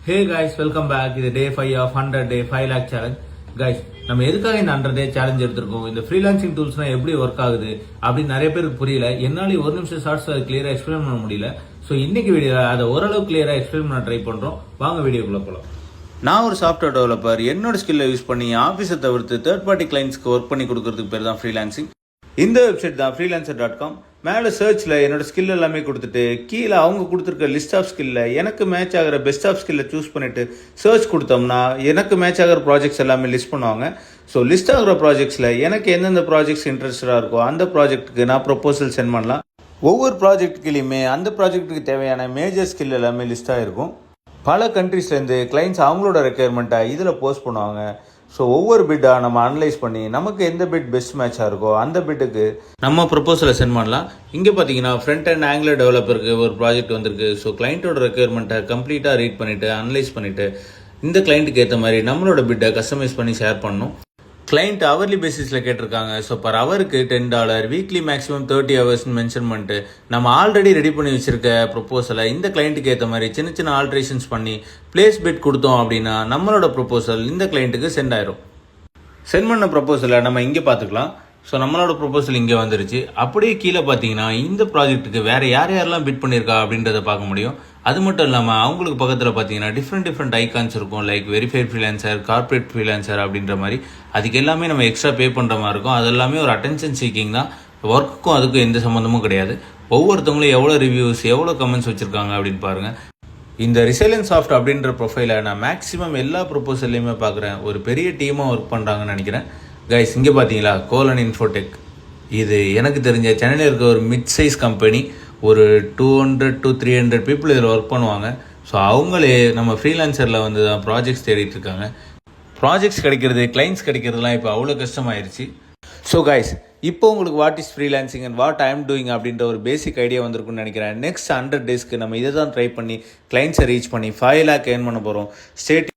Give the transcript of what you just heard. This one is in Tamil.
Hey guys, welcome back. இது day 5 of 100 day 5 lakh challenge. Guys, நம்ம எதுக்காக இந்த 100 day challenge எடுத்திருக்கோம்? இந்த freelancing toolsனா எப்படி ஒர்க் ஆகுது அப்படின்னு நிறைய பேருக்கு புரியல. என்னால ஒரு நிமிஷம் ஷார்ட்ஸ் அதை கிளியரா எக்ஸ்பிளைன் பண்ண முடியல. ஸோ இன்னைக்கு வீடியோல அதை ஓரளவு கிளியரா எக்ஸ்பிளைன் பண்ண ட்ரை பண்றோம். வாங்க வீடியோக்குள்ள போலாம். நான் ஒரு சாஃப்ட்வேர் டெவலப்பர். என்னோட ஸ்கில்லை யூஸ் பண்ணி ஆஃபீஸை தவிர்த்து தேர்ட் பார்ட்டி கிளைண்ட்ஸ்க்கு ஒர்க் பண்ணி கொடுக்கறதுக்கு பேர் தான் ஃப்ரீலான்சிங். இந்த வெப்சைட் தான் freelancer.com. மேலே சர்ச்சில் என்னோட ஸ்கில் எல்லாமே கொடுத்துட்டு கீழே அவங்க கொடுத்துருக்க லிஸ்ட் ஆஃப் ஸ்கில்ல எனக்கு மேட்ச் ஆகிற பெஸ்ட் ஆஃப் ஸ்கில்லை சூஸ் பண்ணிட்டு சர்ச் கொடுத்தோம்னா எனக்கு மேட்ச் ஆகிற ப்ராஜெக்ட்ஸ் எல்லாமே லிஸ்ட் பண்ணுவாங்க. ஸோ லிஸ்ட் ஆகிற ப்ராஜெக்ட்ஸில் எனக்கு எந்தெந்த ப்ராஜெக்ட்ஸ் இன்ட்ரெஸ்டடாக இருக்கோ அந்த ப்ராஜெக்ட்டுக்கு நான் ப்ரொபோசல் சென்ட் பண்ணலாம். ஒவ்வொரு ப்ராஜெக்ட்டுக்குலையுமே அந்த ப்ராஜெக்ட்டுக்கு தேவையான மேஜர் ஸ்கில் எல்லாமே லிஸ்ட்டாக இருக்கும். பல கண்ட்ரீஸ்லேருந்து கிளைண்ட்ஸ் அவங்களோட ரெக்குயர்மெண்ட்டை இதில் போஸ்ட் பண்ணுவாங்க. ஸோ ஒவ்வொரு பிட்டாக நம்ம அனலைஸ் பண்ணி நமக்கு எந்த பிட் பெஸ்ட் மேட்சாக இருக்கோ அந்த பிட்டுக்கு நம்ம ப்ரொபோசலை சென்ட் பண்ணலாம். இங்கே பார்த்தீங்கன்னா ஃப்ரண்ட் அண்ட் ஆங்குலர் டெவலப்பருக்கு ஒரு ப்ராஜெக்ட் வந்திருக்கு. ஸோ கிளைண்ட்டோட ரெக்குயர்மெண்ட்டை கம்ப்ளீட்டாக ரீட் பண்ணிவிட்டு அனலைஸ் பண்ணிவிட்டு இந்த கிளைண்ட்டுக்கு ஏற்ற மாதிரி நம்மளோட பிட்டை கஸ்டமைஸ் பண்ணி ஷேர் பண்ணணும். கிளைண்ட் அவர்லி பேசிஸில் கேட்டிருக்காங்க. ஸோ பர் ஹவருக்கு $10, வீக்லி மேக்ஸிமம் 30 ஹவர்ஸ்னு மென்ஷன் பண்ணிட்டு நம்ம ஆல்ரெடி ரெடி பண்ணி வச்சிருக்க ப்ரொப்போசலை இந்த கிளைண்ட்டுக்கு ஏற்ற மாதிரி சின்ன சின்ன ஆல்ட்ரேஷன்ஸ் பண்ணி பிளேஸ் பிட் கொடுத்தோம் அப்படின்னா நம்மளோட ப்ரொப்போசல் இந்த கிளைண்ட்டுக்கு சென்ட் ஆயிரும். சென்ட் பண்ண ப்ரொப்போசலை நம்ம இங்கே பார்த்துக்கலாம். ஸோ நம்மளோட ப்ரொப்போசல் இங்கே வந்துருச்சு. அப்படியே கீழே பார்த்தீங்கன்னா இந்த ப்ராஜெக்ட்டுக்கு வேறு யாரெல்லாம் பிட் பண்ணியிருக்கா அப்படின்றத பார்க்க முடியும். அது மட்டும் இல்லாமல் அவங்களுக்கு பக்கத்தில் பார்த்தீங்கன்னா டிஃப்ரெண்ட் ஐகான்ஸ் இருக்கும். Like verified freelancer, corporate freelancer அப்படின்ற மாதிரி. அதுக்கு எல்லாமே நம்ம எக்ஸ்ட்ரா பே பண்ணுற மாதிரி இருக்கும். அது எல்லாமே ஒரு அட்டென்ஷன் சீக்கிங் தான். ஒர்க்குக்கும் அதுக்கும் எந்த சம்மந்தமும் கிடையாது. ஒவ்வொருத்தவங்களும் எவ்வளோ ரிவ்யூஸ் எவ்வளோ கமெண்ட்ஸ் வச்சுருக்காங்க அப்படின்னு பாருங்கள். இந்த ரிசைலன்ஸ் சாஃப்ட் அப்படின்ற ப்ரொஃபைலை நான் மேக்ஸிமம் எல்லா ப்ரொப்போசல்லையுமே பார்க்குறேன். ஒரு பெரிய டீமாக ஒர்க் பண்ணுறாங்கன்னு நினைக்கிறேன். கைஸ் இங்கே பார்த்தீங்களா, கோலன் இன்ஃபோடெக். இது எனக்கு தெரிஞ்ச சென்னையில் இருக்க ஒரு மிட் சைஸ் கம்பெனி. ஒரு 200 to 300 பீப்புள் இதில் ஒர்க் பண்ணுவாங்க. ஸோ அவங்களே நம்ம ஃப்ரீலான்சரில் வந்து தான் ப்ராஜெக்ட்ஸ் தேடிட்டு இருக்காங்க. ப்ராஜெக்ட்ஸ் கிடைக்கிறது, கிளைண்ட்ஸ் கிடைக்கிறதுலாம் இப்போ அவ்வளோ கஷ்டமாயிருச்சு. ஸோ கைஸ் இப்போ உங்களுக்கு what is freelancing and what I am doing அப்படின்ற ஒரு பேசிக் ஐடியா வந்திருக்குன்னு நினைக்கிறேன். நெக்ஸ்ட் 100 டேஸ்க்கு நம்ம இதை தான் ட்ரை பண்ணி கிளைண்ட்ஸை ரீச் பண்ணி 5 lakh ஏர்ன் பண்ண போகிறோம். ஸ்டேட்